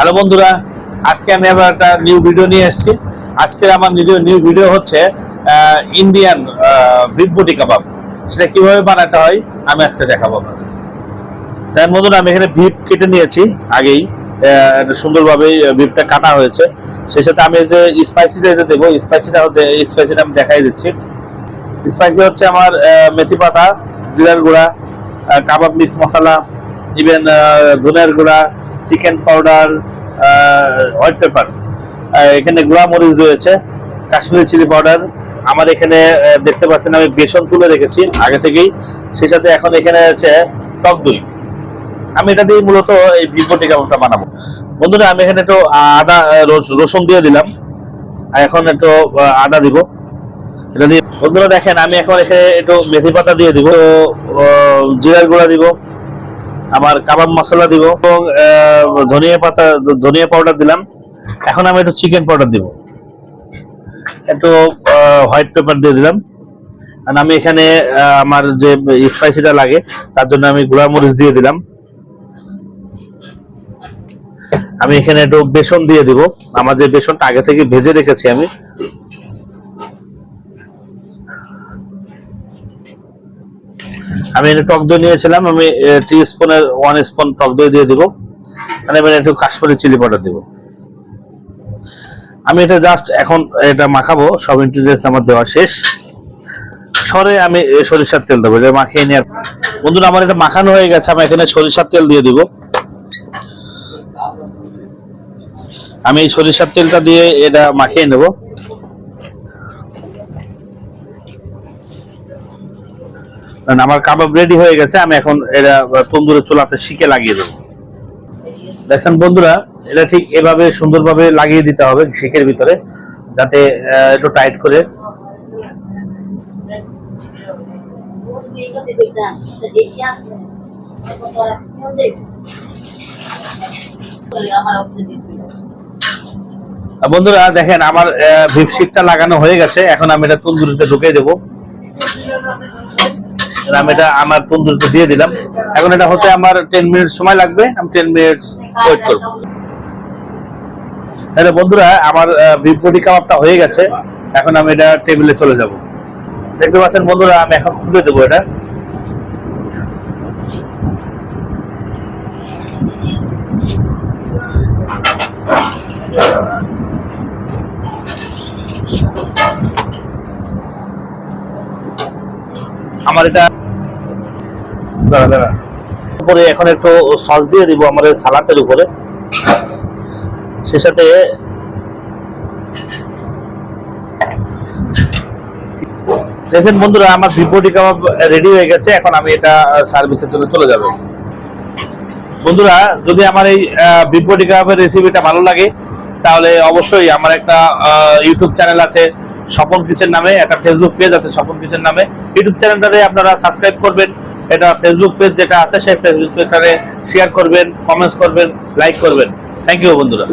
Hello বন্ধুরা, আজকে আমি আবার একটা নিউ ভিডিও নিয়ে এসেছি। আজকে আমার নিউ ভিডিও হচ্ছে ইন্ডিয়ান বিফ বটি কাবাব। সেটা কিভাবে বানাতে হয় আমি আজকে দেখাবো আপনাদের। তাই বন্ধুরা, আমি এখানে বিফ কেটে নিয়েছি আগেই, সুন্দরভাবে বিফটা কাটা হয়েছে। সেই সাথে আমি যে স্পাইসিটা দেবো, স্পাইসিটা আমি দেখাই দিচ্ছি। স্পাইসি হচ্ছে আমার মেথি পাতা, জিরার গুঁড়া, কাবাব মিক্স মশলা, ইভেন ধনের গুঁড়া, চিকেন পাউডার, হোয়াইট পেপার, এখানে গুঁড়া মরিচ রয়েছে, কাশ্মীরি চিলি পাউডার। আমার এখানে দেখতে পাচ্ছেন আমি বেসন তুলে রেখেছি আগে থেকেই। সেই সাথে এখন এখানে আছে টক দই। আমি এটা দিয়ে মূলত এই বিফ বটি কাবাবটা বানাবো। বন্ধুরা, আমি এখানে একটু আদা রসুন দিয়ে দিলাম, আর এখন একটু আদা দিব। এটা দিয়ে বন্ধুরা দেখেন, আমি এখন এখানে একটু মেথি পাতা দিয়ে দিব, জিরার গুঁড়া দিব, আবার কাবাব মশলা দিব এবং ধনিয়া পাউডার দিলাম। এখন আমি একটু চিকেন পাউডার দিব, একটু হোয়াইট পেপার দিয়ে দিলাম। আর আমি এখানে আমার যে স্পাইসিটা লাগে তার জন্য আমি গুঁড়া মরিচ দিয়ে দিলাম। আমি এখানে একটু বেসন দিয়ে দিব, আমার যে বেসনটা আগে থেকে ভেজে রেখেছি আমি এটা টক দই নিয়েছিলাম, আমি 1 স্পুন টক দই দিয়ে দিব। মানে আমি একটু কাশ্মীরি চিলি পাউডার দিব। আমি এটা জাস্ট এখন এটা মাখাবো। সব ইনগ্রেডিয়েন্টস আমার দেওয়া শেষ। সরে আমি সরিষার তেল দেবো, এটা মাখিয়ে নিয়ে। বন্ধুরা, আমার এটা মাখানো হয়ে গেছে, আমি এখানে সরিষার তেল দিয়ে দিব। আমি এই সরিষার তেলটা দিয়ে এটা মাখিয়ে নেব। আমার কাবাব রেডি হয়ে গেছে। আমি এখন এটা তন্দুরের চুলাতে শিকে লাগিয়ে দেবো। দেখছেন বন্ধুরা, এটা ঠিক এভাবে সুন্দরভাবে লাগিয়ে দিতে হবে শিকের ভিতরে, যাতে একটু টাইট করে। বন্ধুরা দেখেন, আমার বিফ শিকটা লাগানো হয়ে গেছে। এখন আমি এটা তন্দুরিতে ঢুকিয়ে দেবো। আমি এটা আমার তন্দুরিতে দিয়ে দিলাম। এখন এটা হতে আমার 10 মিনিট সময় লাগবে। আমি 10 মিনিট ওয়েট করব। হ্যালো বন্ধুরা, আমার বিফ বটি কাবাবটা হয়ে গেছে। এখন আমি এটা টেবিলে চলে যাব। দেখতে পাচ্ছেন বন্ধুরা, আমি এখন খুলে দেবো এটা। আমার এটা উপরে এখন একটু সস দিয়ে দিব আমার সালাদের উপরে। সে সাথে দেখেন বন্ধুরা, আমার বিফ বটি কাবাব রেডি হয়ে গেছে। এখন আমি এটা সার্ভিসের জন্য চলে যাব। বন্ধুরা, যদি আমার এই বিফ বটি কাবাবের রেসিপিটা ভালো লাগে তাহলে অবশ্যই আমার একটা ইউটিউব চ্যানেল আছে স্বপন কিচেন নামে, একটা ফেসবুক পেজ আছে স্বপন কিচেন নামে। ইউটিউব চ্যানেলটারে আপনারা সাবস্ক্রাইব করবেন। এটা ফেসবুক পেজ যেটা আছে সেই ফেসবুক পেজটারে শেয়ার করবেন, কমেন্টস করবেন, লাইক করবেন। থ্যাংক ইউ বন্ধুরা।